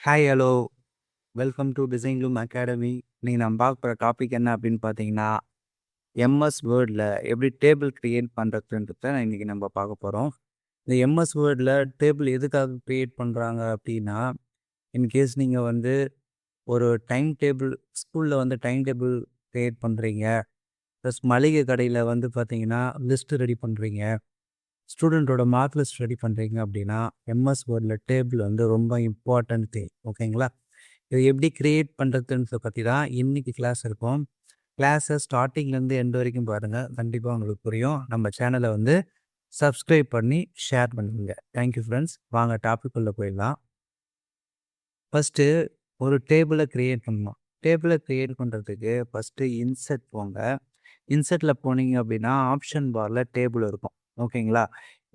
Hi hello welcome to design loom academy. இன்னைக்கு நம்ம பார்க்க போகிற டாபிக் என்ன அப்படின்னு பார்த்தீங்கன்னா, எம்எஸ் வேர்டில் எப்படி டேபிள் கிரியேட் பண்ணுறதுன்றத இன்னைக்கு நம்ம பார்க்க போகிறோம். இந்த எம்எஸ் வேர்டில் டேபிள் எதுக்காக கிரியேட் பண்ணுறாங்க அப்படின்னா, இன்கேஸ் நீங்கள் வந்து ஒரு டைம் டேபிள் ஸ்கூலில் வந்து டைம் டேபிள் கிரியேட் பண்ணுறீங்க, ப்ளஸ் மளிகை கடையில் வந்து பார்த்தீங்கன்னா லிஸ்ட்டு ரெடி பண்ணுறீங்க, ஸ்டூடெண்ட்டோட மார்க் லிஸ்ட் ரெடி பண்ணுறீங்க அப்படின்னா, எம்எஸ் வேர்டில் டேபிள் வந்து ரொம்ப இம்பார்ட்டன்ட் திங். ஓகேங்களா? இது எப்படி கிரியேட் பண்ணுறதுன்றத பற்றி தான் இன்றைக்கி கிளாஸ் இருக்கும். கிளாஸை ஸ்டார்டிங்லேருந்து எண்ட் வரைக்கும் பாருங்கள், கண்டிப்பாக உங்களுக்கு புரியும். நம்ம சேனலை வந்து சப்ஸ்கிரைப் பண்ணி ஷேர் பண்ணுங்க. Thank you friends. வாங்க டாபிக்குள்ளே போயிடலாம். ஃபஸ்ட்டு ஒரு டேபிளை க்ரியேட் பண்ணணும். டேபிளை க்ரியேட் பண்ணுறதுக்கு ஃபஸ்ட்டு இன்செர்ட் போங்க. இன்செர்ட்டில் போனீங்க அப்படின்னா ஆப்ஷன் பாரில் டேபிள் இருக்கும். ஓகேங்களா?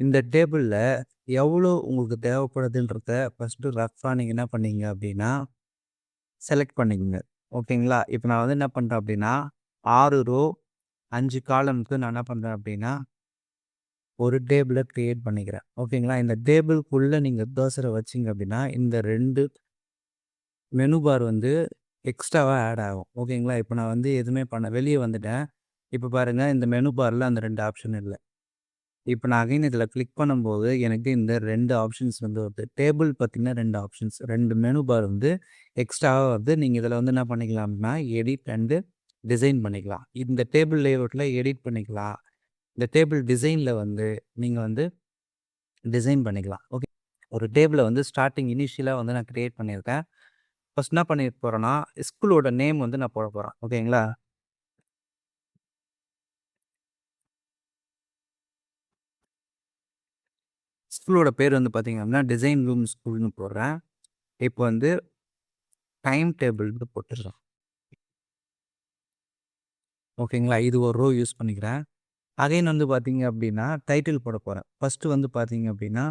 இந்த டேபிளில் எவ்வளோ உங்களுக்கு தேவைப்படுதுன்றத ஃபஸ்ட்டு ரஃப்பாக நீங்கள் என்ன பண்ணீங்க அப்படின்னா செலக்ட் பண்ணிக்கோங்க. ஓகேங்களா? இப்போ நான் வந்து என்ன பண்ணுறேன் அப்படின்னா 6 ரோ 5 காலம்க்கு நான் என்ன பண்ணுறேன் அப்படின்னா ஒரு டேபிளை க்ரியேட் பண்ணிக்கிறேன். ஓகேங்களா? இந்த டேபிள்குள்ளே நீங்கள் கர்சரை வச்சிங்க அப்படின்னா இந்த 2 மெனு பார் வந்து எக்ஸ்ட்ராவாக ஆட் ஆகும். ஓகேங்களா? இப்போ நான் வந்து எதுவுமே வெளியே வந்துட்டேன். இப்போ பாருங்கள், இந்த மெனு பாரில் அந்த 2 ஆப்ஷன் இல்லை. இப்போ நான் அகைன் இதில் கிளிக் பண்ணும்போது எனக்கு இந்த 2 ஆப்ஷன்ஸ் வந்து வருது. டேபிள் பார்த்தீங்கன்னா 2 ஆப்ஷன்ஸ், 2 மெனு பார் வந்து எக்ஸ்ட்ராவாக வருது. நீங்கள் இதில் வந்து என்ன பண்ணிக்கலாம் அப்படின்னா எடிட் அண்டு டிசைன் பண்ணிக்கலாம். இந்த டேபிள் லேஅவுட்டில் எடிட் பண்ணிக்கலாம். இந்த டேபிள் டிசைனில் வந்து நீங்கள் வந்து டிசைன் பண்ணிக்கலாம். ஓகே, ஒரு டேபிளை வந்து ஸ்டார்டிங் இனிஷியலாக வந்து நான் க்ரியேட் பண்ணியிருக்கேன். ஃபஸ்ட் என்ன பண்ணிட்டு போகிறேன்னா ஸ்கூலோட நேம் வந்து நான் போட போகிறேன். ஓகேங்களா? ஸ்கூலோட பேர் வந்து பார்த்தீங்க அப்படின்னா டிசைன் ரூம் ஸ்கூல்னு போடுறேன். இப்போ வந்து டைம் டேபிள்னு போட்டுடுறோம். ஓகேங்களா? இது ஒரு ரோ யூஸ் பண்ணிக்கிறேன். அகைன் வந்து பார்த்தீங்க அப்படின்னா டைட்டில் போட போகிறேன். ஃபஸ்ட்டு வந்து பார்த்தீங்க அப்படின்னா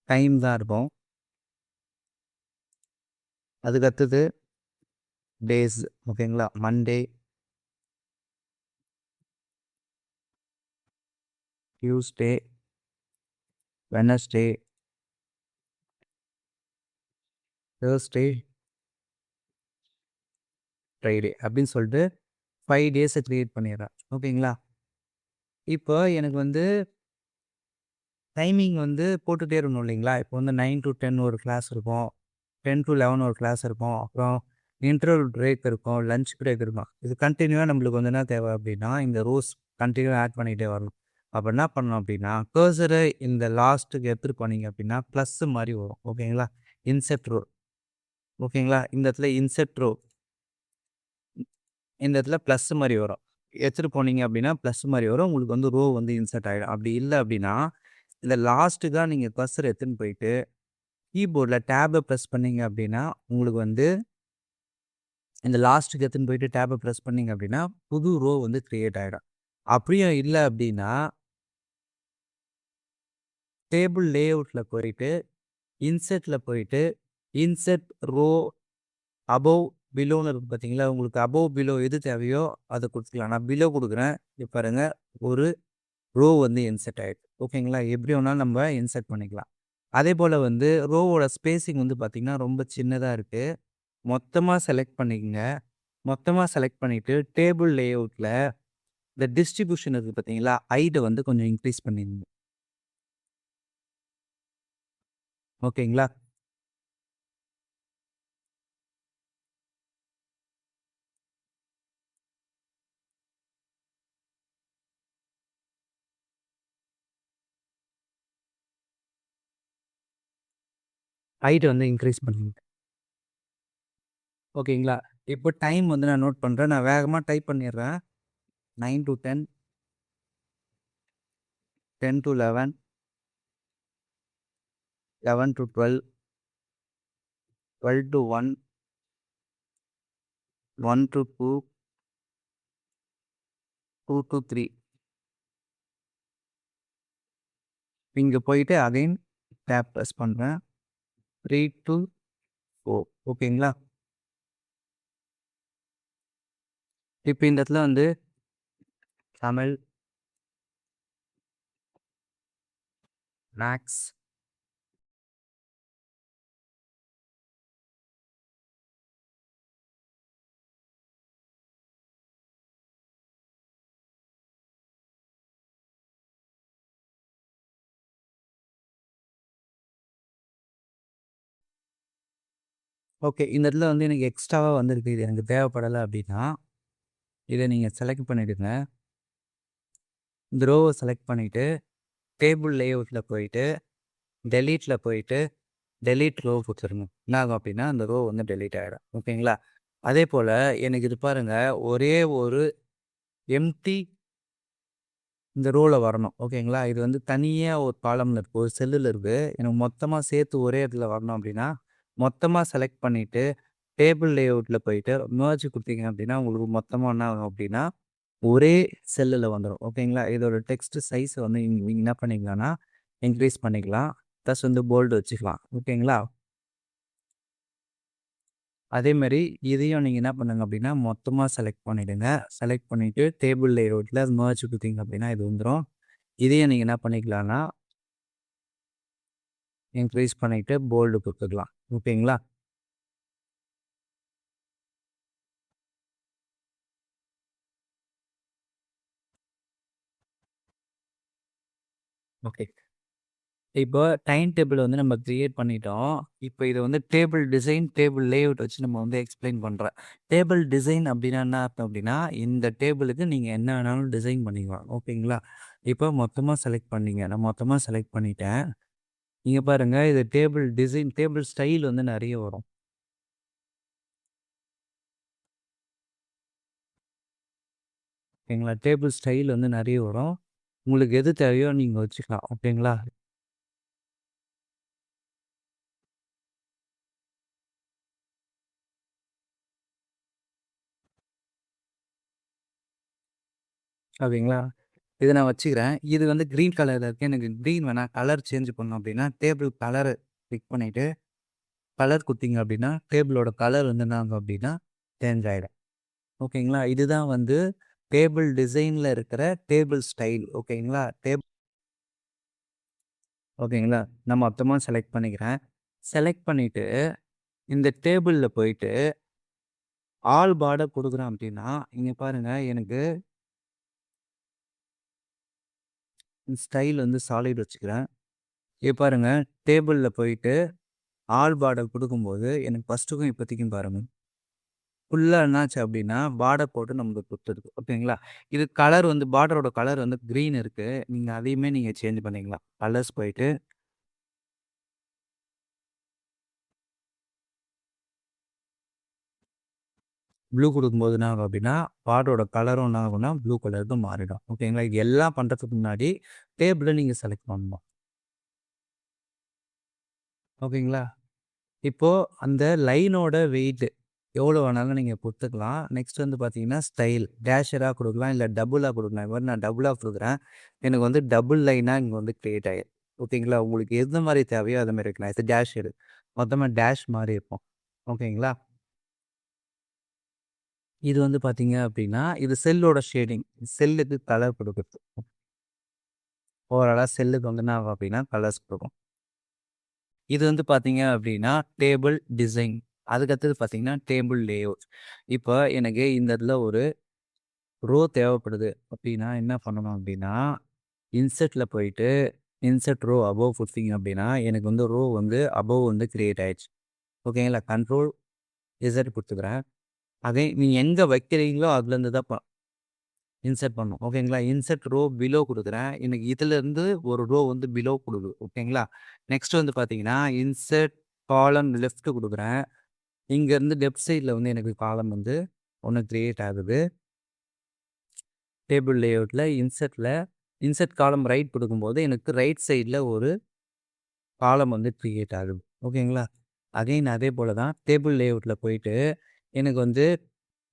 டைம் தான் இருக்கும். அதுக்கு அடுத்தது டேஸ். ஓகேங்களா? Monday, Tuesday, Wednesday, Thursday, Friday அப்படின்னு சொல்லிட்டு 5 டேஸை க்ரியேட் பண்ணிடுறேன். ஓகேங்களா? இப்போ எனக்கு வந்து டைமிங் வந்து போட்டுகிட்டே இருக்கணும் இல்லைங்களா? இப்போ வந்து 9 to 10 ஒரு கிளாஸ் இருக்கும். 10 to 11 ஒரு கிளாஸ் இருக்கும். அப்புறம் இன்டர்வல் பிரேக் இருக்கும். லஞ்ச் பிரேக் இருக்கும். இது கண்டினியூவாக நம்மளுக்கு வந்து என்ன தேவை அப்படின்னா இந்த ரோஸ் கண்டினியூவாக ஆட் பண்ணிகிட்டே வரணும். அப்போ என்ன பண்ணணும் அப்படின்னா கர்சரை இந்த லாஸ்ட்டுக்கு எடுத்துகிட்டு போனீங்க அப்படின்னா ப்ளஸ் மாதிரி வரும். ஓகேங்களா? Insert row. ஓகேங்களா? இந்த இடத்துல இன்செர்ட் ரோ, இந்த இடத்துல ப்ளஸ் மாதிரி வரும். எடுத்துகிட்டு போனீங்க அப்படின்னா ப்ளஸ் மாதிரி வரும். உங்களுக்கு வந்து ரோ வந்து இன்செர்ட் ஆகிடும். அப்படி இல்லை அப்படின்னா இந்த லாஸ்ட்டுக்காக நீங்கள் கர்சரை எடுத்துன்னு போயிட்டு கீபோர்டில் டேபை ப்ரெஸ் பண்ணீங்க அப்படின்னா உங்களுக்கு வந்து இந்த லாஸ்ட்டுக்கு எடுத்துன்னு போயிட்டு டேபை ப்ரெஸ் பண்ணீங்க அப்படின்னா புது ரோ வந்து க்ரியேட் ஆகிடும். அப்படியும் இல்லை அப்படின்னா டேபிள் லேஅவுட்டில் போயிட்டு இன்செர்ட்டில் போயிட்டு இன்செர்ட் ரோ அபோவ் பிலோன்னு இருக்குது பார்த்தீங்களா? உங்களுக்கு அபோவ் பிலோ எது தேவையோ அதை கொடுத்துக்கலாம். நான் பிலோ கொடுக்குறேன். இப்போ பாருங்கள், ஒரு ரோ வந்து இன்செர்ட் ஆகிடுது. ஓகேங்களா? எப்படி வேணாலும் நம்ம இன்செர்ட் பண்ணிக்கலாம். அதே போல் வந்து ரோவோட ஸ்பேஸிங் வந்து பார்த்திங்கன்னா ரொம்ப சின்னதாக இருக்குது. மொத்தமாக செலக்ட் பண்ணிக்கங்க. மொத்தமாக செலக்ட் பண்ணிவிட்டு டேபிள் லேஅவுட்டில் இந்த டிஸ்ட்ரிபியூஷன் இருக்குது பார்த்தீங்களா? ஹைட்டை வந்து கொஞ்சம் இன்க்ரீஸ் பண்ணிடுங்க. ஓகேங்களா? ஹைட்டை வந்து இன்க்ரீஸ் பண்ணுங்க. ஓகேங்களா? இப்போ டைம் வந்து நான் நோட் பண்ணுறேன். நான் வேகமாக டைப் பண்ணிடுறேன். 9 to 10, 10 to 11, 11 to 12, 12 to 1, 1 to 2, 2 to 3. இங்கே போயிட்டு அகைன் டேப் ப்ரெஸ் பண்ணுறேன். 3 to 4. ஓகேங்களா? இப்போ இந்த இடத்துல வந்து தமிழ், மேக்ஸ், ஓகே. இந்த இடத்துல வந்து எனக்கு எக்ஸ்ட்ராவா வந்திருக்கு. இது எனக்கு தேவைப்படல அப்படின்னா, இத நீங்க செலக்ட் பண்ணிடுங்க. இந்த ரோவ செலக்ட் பண்ணிட்டு, டேபிள் லேஅவுட்ல போயிட்டு, டெலீட்ல போயிட்டு, டெலீட் ரோ குடுத்துருங்க. என்ன ஆகும் அப்படின்னா, அந்த ரோ வந்து டெலீட் ஆயிடும். ஓகேங்களா? அதேபோல எனக்கு இது பாருங்க, ஒரே ஒரு எம்ப்டி இந்த ரோல வரணும். ஓகேங்களா? இது வந்து தனியா ஒரு காலம்ல இருக்கு. ஒரு செல்லுல இருக்கு. எனக்கு மொத்தமா சேர்த்து ஒரே இடத்துல வரணும் அப்படின்னா, மொத்தமா செலக்ட் பண்ணிட்டு, டேபிள் லேஅவுட்ல போயிட்டு மெர்ஜ் குடுத்தீங்க அப்படின்னா, உங்களுக்கு மொத்தமா என்ன ஆகும் அப்படின்னா, ஒரே செல்லுல வந்துரும். ஓகேங்களா? இதோட டெக்ஸ்ட் சைஸ் வந்து நீங்க என்ன பண்ணிக்கலாம்னா, இன்கிரீஸ் பண்ணிக்கலாம். ப்ளஸ் வந்து போல்டு வச்சுக்கலாம். ஓகேங்களா? அதேமாரி இதையும் நீங்க என்ன பண்ணுங்க அப்படின்னா, மொத்தமா செலக்ட் பண்ணிடுங்க. செலக்ட் பண்ணிட்டு டேபிள் லேஅவுட்ல மெர்ஜ் குடுத்தீங்க அப்படின்னா, இது வந்துரும். இதையும் நீங்க என்ன பண்ணிக்கலாம்னா, இன்க்ரீஸ் பண்ணிட்டு போல்டு குடுத்துக்கலாம். ஓகேங்களா? ஓகே. இப்போ டைம் டேபிள் வந்து நம்ம கிரியேட் பண்ணிட்டோம். இப்போ இத வந்து டேபிள் டிசைன், டேபிள் லேஅவுட் வச்சு நம்ம வந்து எக்ஸ்ப்ளைன் பண்றேன். டேபிள் டிசைன் அப்டின்னா என்ன அர்த்தம் அப்டின்னா, இந்த டேபிளுக்கு நீங்க என்ன வேணாலும் டிசைன் பண்ணிக்கலாம். ஓகேங்களா? இப்போ மொத்தமா செலக்ட் பண்ணீங்க. நான் மொத்தமா செலக்ட் பண்ணிட்டேன். இங்க பாருங்க இது டேபிள் டிசைன், டேபிள் ஸ்டைல் வந்து நெறைய வரும். ஓகேங்களா? டேபிள் ஸ்டைல் வந்து நெறைய வரும். உங்களுக்கு எது தேவையோ நீங்க வச்சுக்கலாம். ஓகேங்களா? ஓகேங்களா? இத நான் வச்சுக்கிறேன். இது வந்து கிரீன் கலர்ல இருக்கு. எனக்கு கிரீன் வேணாம். கலர் சேஞ்ச் பண்ணணும் அப்டின்னா, டேபிள் கலர கிளிக் பண்ணிட்டு, கலர் குடுத்தீங்க அப்டின்னா, டேபிளோட கலர் வந்து என்ன ஆகும் அப்டின்னா, சேஞ்ச் ஆயிடும். ஓகேங்களா? இதுதான் வந்து டேபிள் டிசைன்ல இருக்கிற டேபிள் ஸ்டைல். ஓகேங்களா? ஓகேங்களா? நான் மொத்தமா செலக்ட் பண்ணிக்கிறேன். செலக்ட் பண்ணிட்டு, இந்த டேபிள்ல போயிட்டு, ஆல் பார்டர் குடுக்குறேன் அப்டின்னா, இங்க பாருங்க எனக்கு ஸ்டைல் வந்து சாலிட் வச்சுக்கிறேன். இங்க பாருங்க டேபிள்ல போயிட்டு ஆல் பார்டர் குடுக்கும்போது, எனக்கு ஃபர்ஸ்ட்டுக்கும் இப்போதைக்கும் பாருங்க. ஃபுல்லா என்னாச்சு அப்டின்னா, பார்டர் போட்டு நமக்கு குடுத்துருக்கு. ஓகேங்களா? இது கலர் வந்து பார்டரோட கலர் வந்து கிரீன் இருக்கு. நீங்க அதையுமே நீங்க சேஞ்ச் பண்ணிக்கலாம். கலர்ஸ் போயிட்டு ப்ளூ குடுக்கும்போது என்ன ஆகும் அப்டின்னா, பார்டரோட கலரும் என்ன ஆகும்னா, ப்ளூ கலருக்கு மாறிடும். ஓகேங்களா? இது எல்லாம் பண்றதுக்கு முன்னாடி டேபிள நீங்க செலக்ட் பண்ணணும். ஓகேங்களா? இப்போ அந்த லைனோட வெயிட் எவ்வளோ வேணாலும் நீங்க குடுத்துக்கலாம். நெக்ஸ்ட் வந்து பார்த்தீங்கன்னா, ஸ்டைல் டேஷரா குடுக்கலாம். இல்ல டபுளா குடுக்கலாம். இது மாரி நான் டபுளா குடுக்குறேன். எனக்கு வந்து டபுள் லைனா இங்க வந்து கிரியேட் ஆயிரும். ஓகேங்களா? உங்களுக்கு எந்த மாரி தேவையோ அது மாரி வைக்கலாம். இது டேஷ் இது. மொத்தமா டேஷ் மாரி இருக்கும். ஓகேங்களா? இது வந்து பார்த்தீங்க அப்டின்னா, இது செல்லோட ஷேடிங். செல்லுக்கு கலர் குடுக்குறது. ஓவராலா செல்லுக்கு வந்து என்ன ஆகும் அப்டின்னா, கலர்ஸ் குடுக்கும். இது வந்து பார்த்தீங்க அப்டின்னா, டேபிள் டிசைன். அதுக்கடுத்தது பார்த்தீங்கன்னா, டேபிள் லேஅவுட். இப்ப எனக்கு இந்த இடத்துல ஒரு ரோ தேவைப்படுது அப்டின்னா, என்ன பண்ணணும் அப்டின்னா, இன்சர்ட்ல போயிட்டு, இன்சர்ட் ரோ அபோவ் குடுத்தீங்க அப்டின்னா, எனக்கு வந்து ரோ வந்து அபோவ் வந்து கிரியேட் ஆயிடுச்சு. ஓகேங்களா? கண்ட்ரோல் இசட் குடுத்துக்கிறேன். அதே நீங்க எங்க வைக்கிறீங்களோ அதுலருந்து தான் இன்சர்ட் பண்ணணும். ஓகேங்களா? இன்சர்ட் ரோ பிலோ குடுக்குறேன். எனக்கு இதுலருந்து ஒரு ரோ வந்து பிலோ குடுக்குது. ஓகேங்களா? நெக்ஸ்ட் வந்து பார்த்தீங்கன்னா, இன்சர்ட் காலம் லெஃப்ட் குடுக்குறேன். இங்கருந்து லெஃப்ட் சைட்ல வந்து எனக்கு காலம் வந்து ஒண்ணு கிரியேட் ஆகுது. டேபிள் லேஅவுட்ல இன்சர்ட் காலம் ரைட் குடுக்கும்போது, எனக்கு ரைட் சைட்ல ஒரு காலம் வந்து கிரியேட் ஆகுது. ஓகேங்களா? அகைன் அதே போல தான் டேபிள் லேஅவுட்ல போயிட்டு, எனக்கு வந்து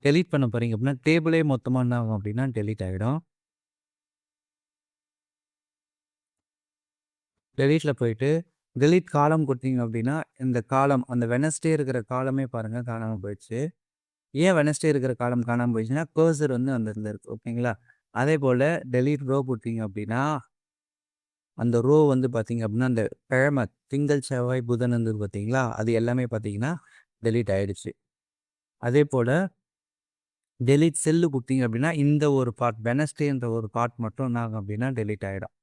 டெலீட் பண்ண போறீங்க அப்டின்னா, டேபிளே மொத்தமா என்ன ஆகும் அப்டின்னா டெலீட் ஆயிடும். டெலீட்ல போயிட்டு, டெலீட் காலம் குடுத்தீங்க அப்டின்னா, இந்த காலம் அந்த வெட்னஸ்டே இருக்கிற காலமே பாருங்க காணாம போயிடுச்சு. ஏன் வெட்னஸ்டே இருக்கிற காலம் காணாம போயிடுச்சுன்னா, கர்சர் வந்து அந்த இடத்துல இருக்கு. ஓகேங்களா? அதேபோல டெலீட் ரோ குடுத்தீங்க அப்டின்னா, அந்த ரோ வந்து பார்த்தீங்க அப்டின்னா, அந்த கிழமை திங்கள், செவ்வாய், புதன் இருந்தது பார்த்தீங்களா? அது எல்லாமே பார்த்தீங்கன்னா, டெலீட் ஆயிடுச்சு. அதேபோல டெலீட் செல்லு குடுத்தீங்க அப்டின்னா, இந்த ஒரு பார்ட் வெட்னஸ்டேன்ற ஒரு பார்ட் மட்டும் என்ன ஆகும் அப்டின்னா, டெலீட் ஆயிடும்.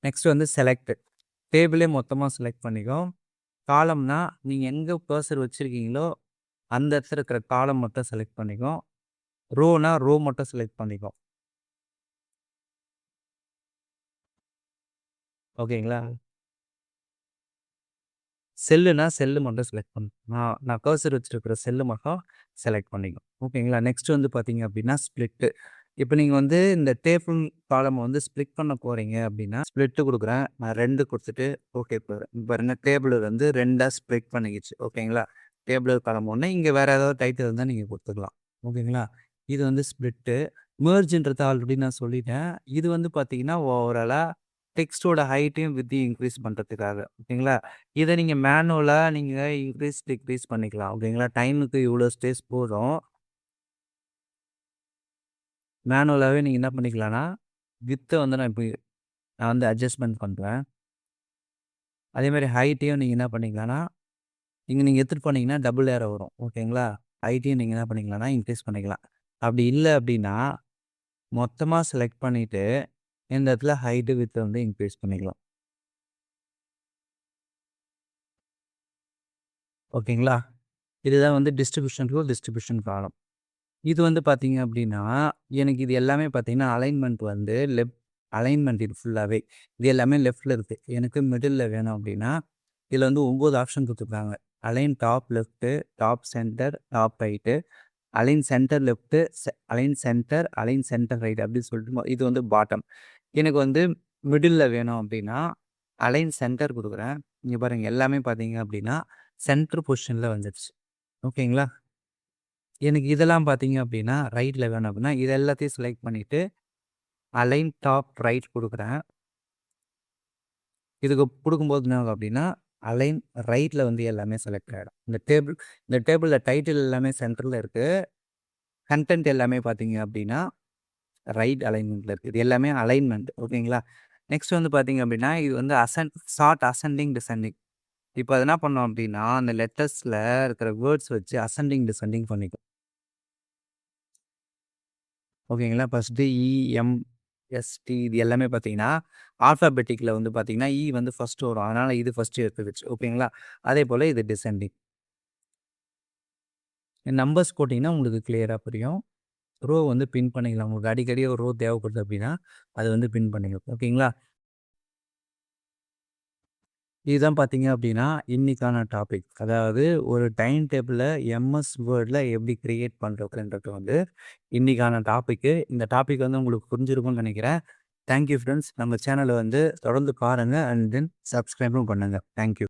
நெக்ஸ்ட் வந்து செலக்ட். டேபிளே மொத்தமா செலக்ட் பண்ணிக்கும். காலம்னா நீங்க எங்க கர்சர் வச்சிருக்கீங்களோ, அந்த இடத்துல இருக்கிற காலம் மட்டும் செலக்ட் பண்ணிக்கும். ரோனா ரோ மட்டும் செலக்ட் பண்ணிக்கும். ஓகேங்களா? செல்லுனா செல்லு மட்டும் செலக்ட் பண்ணும். நான் கர்சர் வச்சிருக்கிற செல்லு மட்டும் செலக்ட் பண்ணிக்கும். ஓகேங்களா? நெக்ஸ்ட் வந்து பார்த்தீங்க அப்படின்னா, ஸ்ப்ளிட்டு. இப்ப நீங்க வந்து இந்த டேபிள் காலம வந்து ஸ்ப்ளிட் பண்ண போறீங்க அப்படின்னா, ஸ்ப்ளிட் குடுக்குறேன். நான் 2 குடுத்துட்டு ஓகே குடுக்குறேன். இப்ப பாருங்க டேபிள் வந்து 2ஆ ஸ்ப்ளிட் பண்ணிக்கிச்சு. ஓகேங்களா? டேபிள் காலம் 1 இங்க வேற ஏதாவது டைட்டில் இருந்தா நீங்க குடுத்துக்கலாம். ஓகேங்களா? இது வந்து ஸ்ப்ளிட்டு. மெர்ஜ்ன்றது ஆல்ரெடி நான் சொல்லிட்டேன். இது வந்து பார்த்தீங்கன்னா, ஓவராலா டெக்ஸ்ட்டோட ஹைட்டையும் வித்தையும் இன்க்ரீஸ் பண்றதுக்காக. ஓகேங்களா? இத நீங்க மேனுவலா நீங்க இன்க்ரீஸ், டிக்ரீஸ் பண்ணிக்கலாம். ஓகேங்களா? டைமுக்கு இவ்வளோ ஸ்பேஸ் போதும். மேனுவலாவே நீங்க என்ன பண்ணிக்கலாம்னா, வித்த வந்து நான் வந்து அட்ஜஸ்ட்மென்ட் பண்றேன். அதேமாரி ஹைட்டையும் நீங்க என்ன பண்ணிக்கலாம்னா, இங்க நீங்க எடுத்துட்டு போனீங்கன்னா டபுள் ஏரோ வரும். ஓகேங்களா? ஹைட்டையும் நீங்க என்ன பண்ணிக்கலாம்னா, இன்க்ரீஸ் பண்ணிக்கலாம். அப்படி இல்ல அப்படின்னா, மொத்தமா செலக்ட் பண்ணிட்டு, இந்த இடத்துல ஹைட், விட்த் வந்து இன்க்ரீஸ் பண்ணிக்கலாம். ஓகேங்களா? இதுதான் வந்து டிஸ்ட்ரிபியூஷன் ரூல், டிஸ்ட்ரிபியூஷன் காலம். இது வந்து பார்த்தீங்க அப்படின்னா, எனக்கு இது எல்லாமே பார்த்தீங்கன்னா, அலைன்மென்ட் வந்து அலைன்மென்ட் இது ஃபுல்லாவே. இது எல்லாமே லெஃப்ட்ல இருக்கு. எனக்கு மிடில்ல வேணும் அப்படின்னா, இதுல வந்து 9 ஆப்ஷன் குடுத்துருக்காங்க. Align top left, top centre, top right, align centre left, align centre, align centre right அப்படின்னு சொல்லிட்டு இது வந்து பாட்டம். எனக்கு வந்து மிடில்ல வேணும் அப்படின்னா, அலைன் சென்டர் குடுக்குறேன். இங்க பாருங்க எல்லாமே பார்த்தீங்க அப்படின்னா, சென்டர் பொசிஷன்ல வந்துருச்சு. ஓகேங்களா? எனக்கு இதெல்லாம் பார்த்தீங்க அப்படின்னா, ரைட்ல வேணும் அப்படின்னா, இது எல்லாத்தையும் செலக்ட் பண்ணிட்டு, அலைன் டாப் ரைட் குடுக்குறேன். இதுக்கு குடுக்கும்போது என்ன ஆகும் அப்படின்னா, அலைன் ரைட்ல வந்து எல்லாமே செலக்ட் ஆயிடும். இந்த டேபிள்ல டைட்டில் எல்லாமே சென்டர்ல இருக்கு. கன்டென்ட் எல்லாமே பார்த்தீங்க அப்படின்னா, ரைட் அலைன்மென்ட்ல இருக்கு. இது எல்லாமே அலைன்மென்ட். ஓகேங்களா? நெக்ஸ்ட் வந்து பார்த்தீங்க அப்படின்னா, இது வந்து சார்ட் அசெண்டிங், டிசெண்டிங். இப்ப அது என்ன பண்ணோம் அப்படின்னா, அந்த லெட்டர்ஸ்ல இருக்கிற வேர்ட்ஸ் வச்சு அசெண்டிங், டிசெண்டிங் பண்ணிக்கும். ஓகேங்களா? ஃபர்ஸ்ட்டு இ, எம், எஸ், டி இது எல்லாமே பார்த்தீங்கன்னா, ஆல்ஃபாபெட்டிக்ல வந்து பார்த்தீங்கன்னா, இ வந்து ஃபர்ஸ்ட் வரும். அதனால இது ஃபர்ஸ்ட் எடுத்துக்கிச்சு. ஓகேங்களா? அதேபோல இது டிசெண்டிங். நம்பர்ஸ் போட்டீங்கன்னா உங்களுக்கு கிளியரா புரியும். ரோ வந்து பின் பண்ணிக்கலாம். உங்களுக்கு அடிக்கடி ஒரு ரோ தேவைப்படுது அப்படின்னா, அது வந்து பின் பண்ணிக்கலாம். ஓகேங்களா? இதுதான் பார்த்தீங்க அப்படின்னா, இன்னைக்கான டாபிக். அதாவது ஒரு டைம் டேபிள எம்எஸ் வேர்ட்ல எப்படி கிரியேட் பண்றதுன்றது வந்து இன்னைக்கான டாபிக்கு. இந்த டாபிக் வந்து உங்களுக்கு புரிஞ்சிருக்கும்னு நினைக்கிறேன். Thank you friends. நம்ம சேனல வந்து தொடர்ந்து பாருங்க அண்ட் தென் சப்ஸ்கிரைபும் பண்ணுங்க. Thank you.